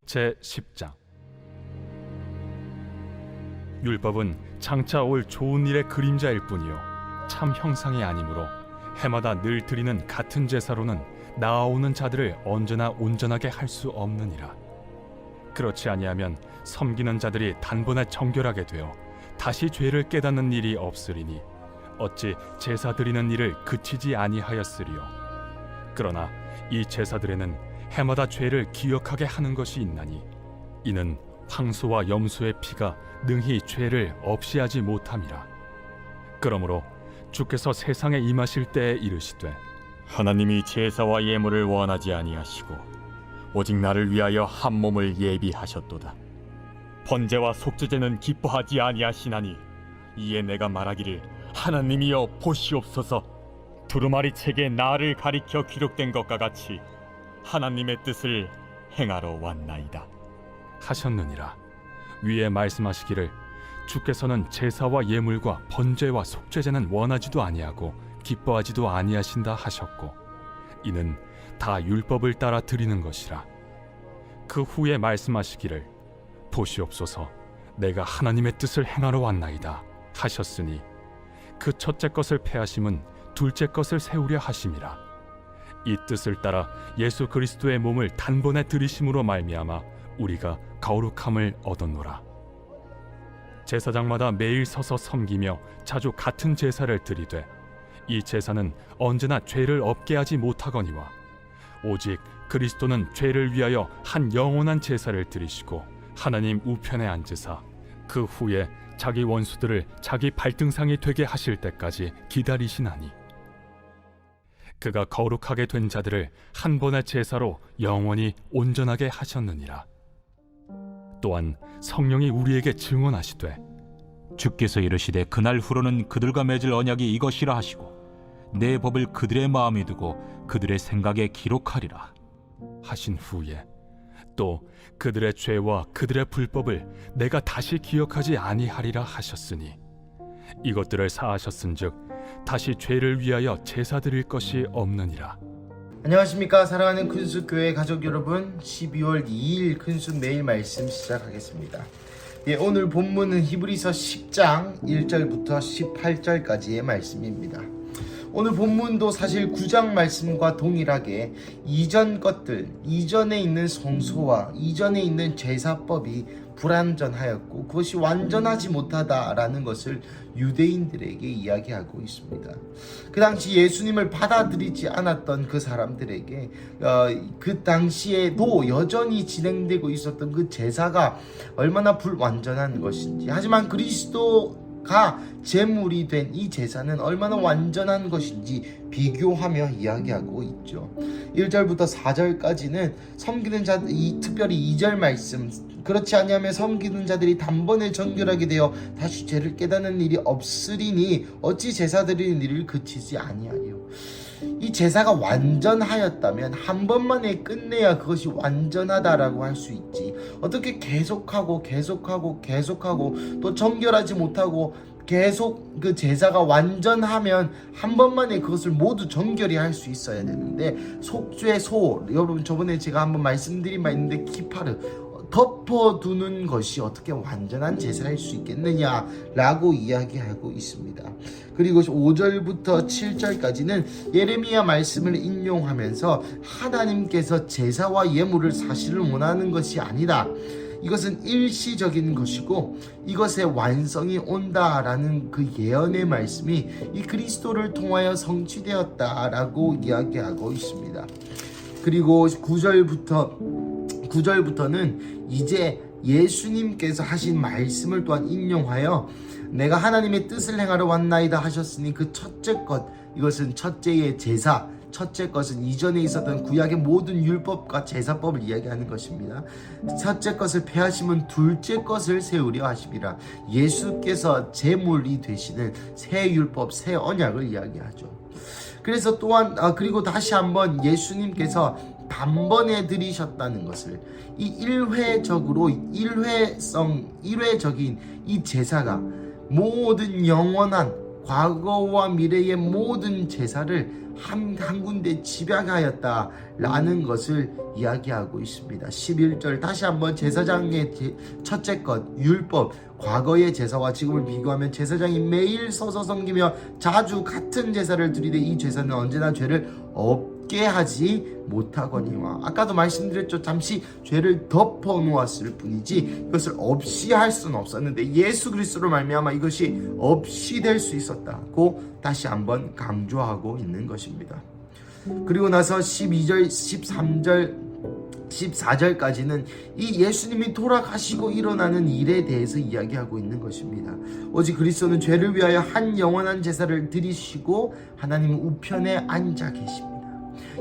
제10장. 율법은 장차 올 좋은 일의 그림자일 뿐이요 참 형상이 아니므로 해마다 늘 드리는 같은 제사로는 나아오는 자들을 언제나 온전하게 할 수 없느니라. 그렇지 아니하면 섬기는 자들이 단번에 정결하게 되어 다시 죄를 깨닫는 일이 없으리니 어찌 제사 드리는 일을 그치지 아니하였으리요. 그러나 이 제사들에는 해마다 죄를 기억하게 하는 것이 있나니 이는 황소와 염소의 피가 능히 죄를 없이 하지 못함이라. 그러므로 주께서 세상에 임하실 때에 이르시되 하나님이 제사와 예물을 원하지 아니하시고 오직 나를 위하여 한 몸을 예비하셨도다. 번제와 속죄제는 기뻐하지 아니하시나니 이에 내가 말하기를 하나님이여 보시옵소서. 두루마리 책에 나를 가리켜 기록된 것과 같이 하나님의 뜻을 행하러 왔나이다 하셨느니라. 위에 말씀하시기를 주께서는 제사와 예물과 번제와 속죄제는 원하지도 아니하고 기뻐하지도 아니하신다 하셨고 이는 다 율법을 따라 드리는 것이라. 그 후에 말씀하시기를 보시옵소서 내가 하나님의 뜻을 행하러 왔나이다 하셨으니 그 첫째 것을 패하심은 둘째 것을 세우려 하심이라. 이 뜻을 따라 예수 그리스도의 몸을 단번에 들이심으로 말미암아 우리가 거룩함을 얻었노라. 제사장마다 매일 서서 섬기며 자주 같은 제사를 드리되 이 제사는 언제나 죄를 없게 하지 못하거니와 오직 그리스도는 죄를 위하여 한 영원한 제사를 드리시고 하나님 우편에 앉으사 그 후에 자기 원수들을 자기 발등상이 되게 하실 때까지 기다리시나니 그가 거룩하게 된 자들을 한 번의 제사로 영원히 온전하게 하셨느니라. 또한 성령이 우리에게 증언하시되 주께서 이르시되 그날 후로는 그들과 맺을 언약이 이것이라 하시고 내 법을 그들의 마음에 두고 그들의 생각에 기록하리라 하신 후에 또 그들의 죄와 그들의 불법을 내가 다시 기억하지 아니하리라 하셨으니 이것들을 사하셨은즉 다시 죄를 위하여 제사 드릴 것이 없느니라. 안녕하십니까 사랑하는 큰숲교회 가족 여러분, 12월 2일 큰숲 매일 말씀 시작하겠습니다. 오늘 본문은 히브리서 10장 1절부터 18절까지의 말씀입니다. 오늘 본문도 사실 9장 말씀과 동일하게 이전 것들, 이전에 있는 성소와 이전에 있는 제사법이 불완전하였고 그것이 완전하지 못하다라는 것을 유대인들에게 이야기하고 있습니다. 그 당시 예수님을 받아들이지 않았던 그 사람들에게 그 당시에도 여전히 진행되고 있었던 그 제사가 얼마나 불완전한 것인지, 하지만 그리스도가 제물이 된 이 제사는 얼마나 완전한 것인지 비교하며 이야기하고 있죠. 1절부터 4절까지는 섬기는 자들, 특별히 2절 말씀, 그렇지 아니하면 섬기는 자들이 단번에 정결하게 되어 다시 죄를 깨닫는 일이 없으리니 어찌 제사 드리는 일을 그치지 아니하리요. 이 제사가 완전하였다면 한 번만에 끝내야 그것이 완전하다라고 할 수 있지, 어떻게 계속하고 또 정결하지 못하고 계속 그 제사가 완전하면 한 번만에 그것을 모두 정결히 할 수 있어야 되는데, 속죄 소, 여러분 저번에 제가 한번 말씀드린 바 있는데 키파르, 덮어두는 것이 어떻게 완전한 제사일 수 있겠느냐라고 이야기하고 있습니다. 그리고 5절부터 7절까지는 예레미야 말씀을 인용하면서 하나님께서 제사와 예물을 사실을 원하는 것이 아니다, 이것은 일시적인 것이고 이것의 완성이 온다라는 그 예언의 말씀이 이 그리스도를 통하여 성취되었다라고 이야기하고 있습니다. 그리고 9절부터는 이제 예수님께서 하신 말씀을 또한 인용하여 내가 하나님의 뜻을 행하러 왔나이다 하셨으니 그 첫째 것, 이것은 첫째의 제사, 첫째 것은 이전에 있었던 구약의 모든 율법과 제사법을 이야기하는 것입니다. 첫째 것을 패하시면 둘째 것을 세우려 하심이라. 예수께서 제물이 되시는 새 율법, 새 언약을 이야기하죠. 그래서 또한 그리고 다시 한번 예수님께서 단번에 드리셨다는 것을, 이 일회적인 이 제사가 모든 영원한 과거와 미래의 모든 제사를 한 군데 집약하였다라는 것을 이야기하고 있습니다. 11절 다시 한번 제사장의 첫째 것 율법, 과거의 제사와 지금을 비교하면 제사장이 매일 서서 섬기며 자주 같은 제사를 드리되 이 제사는 언제나 죄를 없게 하지 못하거니와, 아까도 말씀드렸죠. 잠시 죄를 덮어 놓았을 뿐이지 이것을 없이 할 수는 없었는데 예수 그리스도로 말미암아 이것이 없이 될 수 있었다고 다시 한번 강조하고 있는 것입니다. 그리고 나서 12절, 13절, 14절까지는 이 예수님이 돌아가시고 일어나는 일에 대해서 이야기하고 있는 것입니다. 오직 그리스도는 죄를 위하여 한 영원한 제사를 드리시고 하나님 우편에 앉아 계십니다.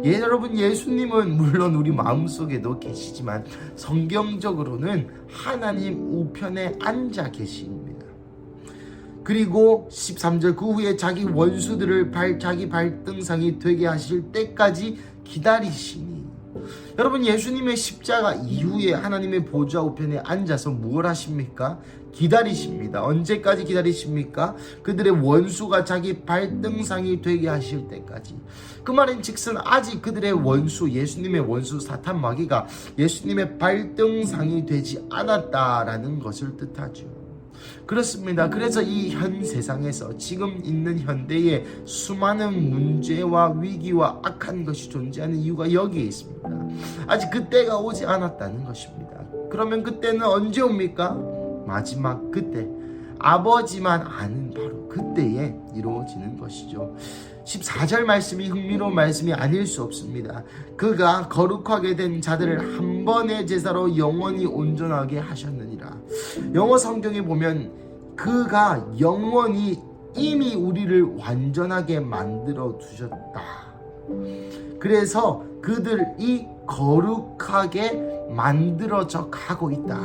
여러분, 예수님은 물론 우리 마음속에도 계시지만 성경적으로는 하나님 우편에 앉아 계십니다. 그리고 13절 그 후에 자기 원수들을 자기 발등상이 되게 하실 때까지 기다리시니, 여러분, 예수님의 십자가 이후에 하나님의 보좌 우편에 앉아서 무엇 하십니까? 기다리십니다. 언제까지 기다리십니까? 그들의 원수가 자기 발등상이 되게 하실 때까지. 그 말인 즉슨 아직 그들의 원수, 예수님의 원수 사탄 마귀가 예수님의 발등상이 되지 않았다라는 것을 뜻하죠. 그렇습니다. 그래서 이 현 세상에서 지금 있는 현대에 수많은 문제와 위기와 악한 것이 존재하는 이유가 여기에 있습니다. 아직 그때가 오지 않았다는 것입니다. 그러면 그때는 언제 옵니까? 마지막 그때, 아버지만 아는 바로 그때에 이루어지는 것이죠. 14절 말씀이 흥미로운 말씀이 아닐 수 없습니다. 그가 거룩하게 된 자들을 한 번의 제사로 영원히 온전하게 하셨느니라. 영어 성경에 보면 그가 영원히 이미 우리를 완전하게 만들어 두셨다. 그래서 그들이 거룩하게 만들어져 가고 있다.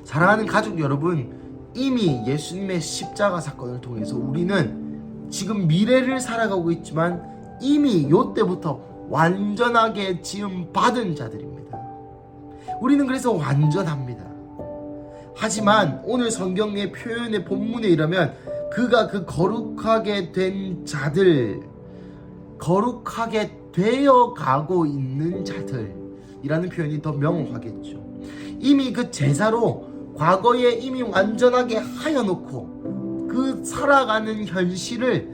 사랑하는 가족 여러분, 이미 예수님의 십자가 사건을 통해서 우리는 지금 미래를 살아가고 있지만 이미 이때부터 완전하게 지음 받은 자들입니다. 우리는 그래서 완전합니다. 하지만 오늘 성경의 표현의 본문에 이르면 그가 그 거룩하게 된 자들, 거룩하게 되어 가고 있는 자들이라는 표현이 더 명확하겠죠. 이미 그 제사로 과거에 이미 완전하게 하여놓고 그 살아가는 현실을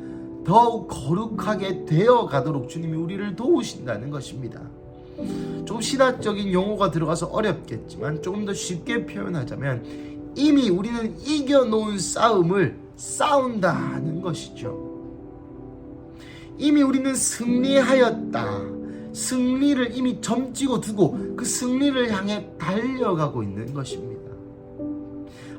더욱 거룩하게 되어 가도록 주님이 우리를 도우신다는 것입니다. 좀 신학적인 용어가 들어가서 어렵겠지만 조금 더 쉽게 표현하자면 이미 우리는 이겨놓은 싸움을 싸운다는 것이죠. 이미 우리는 승리하였다. 승리를 이미 점찍어 두고 그 승리를 향해 달려가고 있는 것입니다.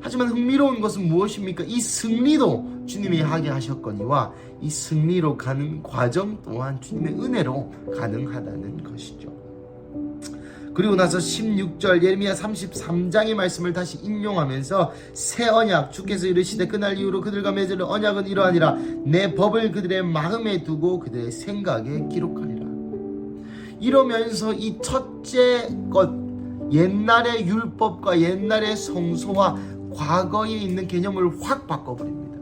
하지만 흥미로운 것은 무엇입니까? 이 승리도 주님이 하게 하셨거니와 이 승리로 가는 과정 또한 주님의 은혜로 가능하다는 것이죠. 그리고 나서 16절 예레미야 33장의 말씀을 다시 인용하면서 새 언약 주께서 이르시되 그날 이후로 그들과 맺을 언약은 이러하니라 내 법을 그들의 마음에 두고 그들의 생각에 기록하리라. 이러면서 이 첫째 것, 옛날의 율법과 옛날의 성소와 과거에 있는 개념을 확 바꿔버립니다.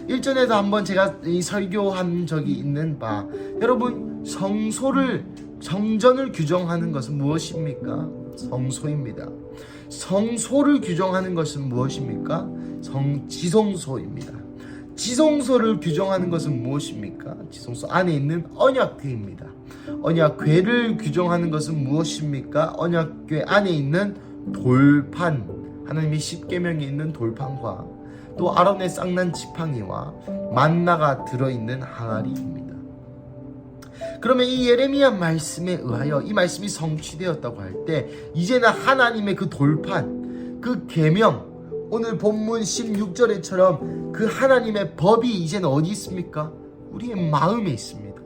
일전에도 한번 제가 설교한 적이 있는 바, 여러분, 성전을 규정하는 것은 무엇입니까? 성소입니다. 성소를 규정하는 것은 무엇입니까? 지성소입니다. 지성소를 규정하는 것은 무엇입니까? 지성소 안에 있는 언약궤입니다. 언약궤를 규정하는 것은 무엇입니까? 언약궤 안에 있는 돌판, 하나님의 십계명에 있는 돌판과 또 아론의 쌍난 지팡이와 만나가 들어있는 항아리입니다. 그러면 이 예레미야 말씀에 의하여 이 말씀이 성취되었다고 할 때 이제는 하나님의 그 돌판, 그 계명, 오늘 본문 16절에처럼 그 하나님의 법이 이제는 어디 있습니까? 우리의 마음에 있습니다.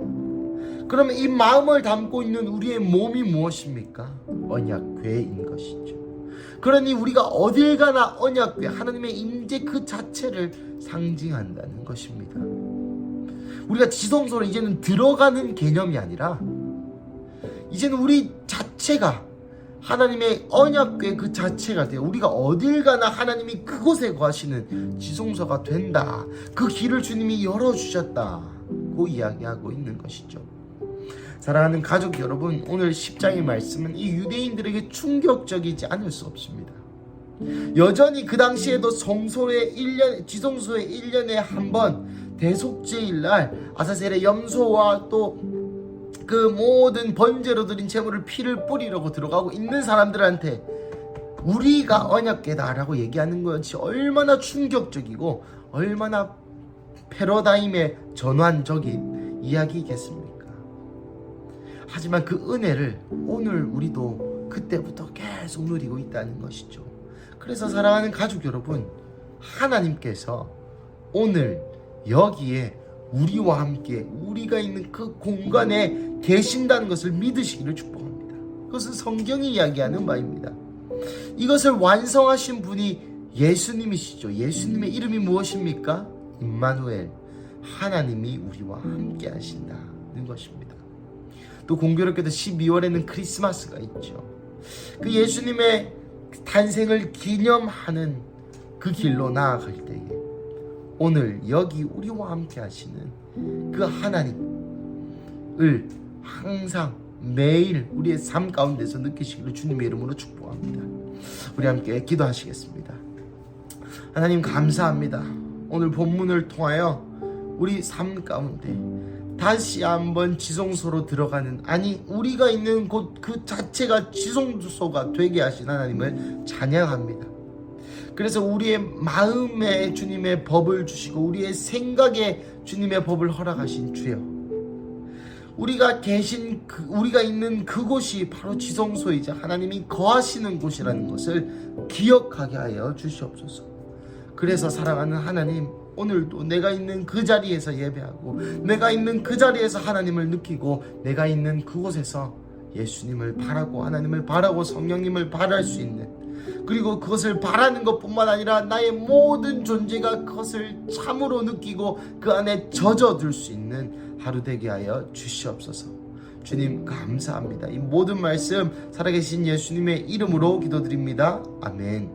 그러면 이 마음을 담고 있는 우리의 몸이 무엇입니까? 언약궤인 것이죠. 그러니 우리가 어딜 가나 언약궤, 하나님의 임재 그 자체를 상징한다는 것입니다. 우리가 지성소로 이제는 들어가는 개념이 아니라 이제는 우리 자체가 하나님의 언약궤 그 자체가 돼요. 우리가 어딜 가나 하나님이 그곳에 거하시는 지성소가 된다. 그 길을 주님이 열어주셨다고 이야기하고 있는 것이죠. 사랑하는 가족 여러분, 오늘 10장의 말씀은 이 유대인들에게 충격적이지 않을 수 없습니다. 여전히 그 당시에도 지성소에 1년에 한 번 대속죄일 날 아사셀의 염소와 또 그 모든 번제로 드린 제물을 피를 뿌리려고 들어가고 있는 사람들한테 우리가 언약궤다라고 얘기하는 것이 얼마나 충격적이고 얼마나 패러다임의 전환적인 이야기겠습니까? 하지만 그 은혜를 오늘 우리도 그때부터 계속 누리고 있다는 것이죠. 그래서 사랑하는 가족 여러분, 하나님께서 오늘 여기에 우리와 함께 우리가 있는 그 공간에 계신다는 것을 믿으시기를 축복합니다. 그것은 성경이 이야기하는 바입니다. 이것을 완성하신 분이 예수님이시죠. 예수님의 이름이 무엇입니까? 임마누엘, 하나님이 우리와 함께 하신다는 것입니다. 또 공교롭게도 12월에는 크리스마스가 있죠. 그 예수님의 탄생을 기념하는 그 길로 나아갈 때에 오늘 여기 우리와 함께 하시는 그 하나님을 항상 매일 우리의 삶 가운데서 느끼시기를 주님의 이름으로 축복합니다. 우리 함께 기도하시겠습니다. 하나님 감사합니다. 오늘 본문을 통하여 우리 삶 가운데 다시 한번 지성소로 들어가는, 아니 우리가 있는 곳 그 자체가 지성소가 되게 하신 하나님을 찬양합니다. 그래서 우리의 마음에 주님의 법을 주시고 우리의 생각에 주님의 법을 허락하신 주여, 우리가 있는 그곳이 바로 지성소이자 하나님이 거하시는 곳이라는 것을 기억하게 하여 주시옵소서. 그래서 사랑하는 하나님, 오늘도 내가 있는 그 자리에서 예배하고 내가 있는 그 자리에서 하나님을 느끼고 내가 있는 그곳에서 예수님을 바라고 하나님을 바라고 성령님을 바랄 수 있는, 그리고 그것을 바라는 것뿐만 아니라 나의 모든 존재가 그것을 참으로 느끼고 그 안에 젖어들 수 있는 하루 되게 하여 주시옵소서. 주님 감사합니다. 이 모든 말씀 살아계신 예수님의 이름으로 기도드립니다. 아멘.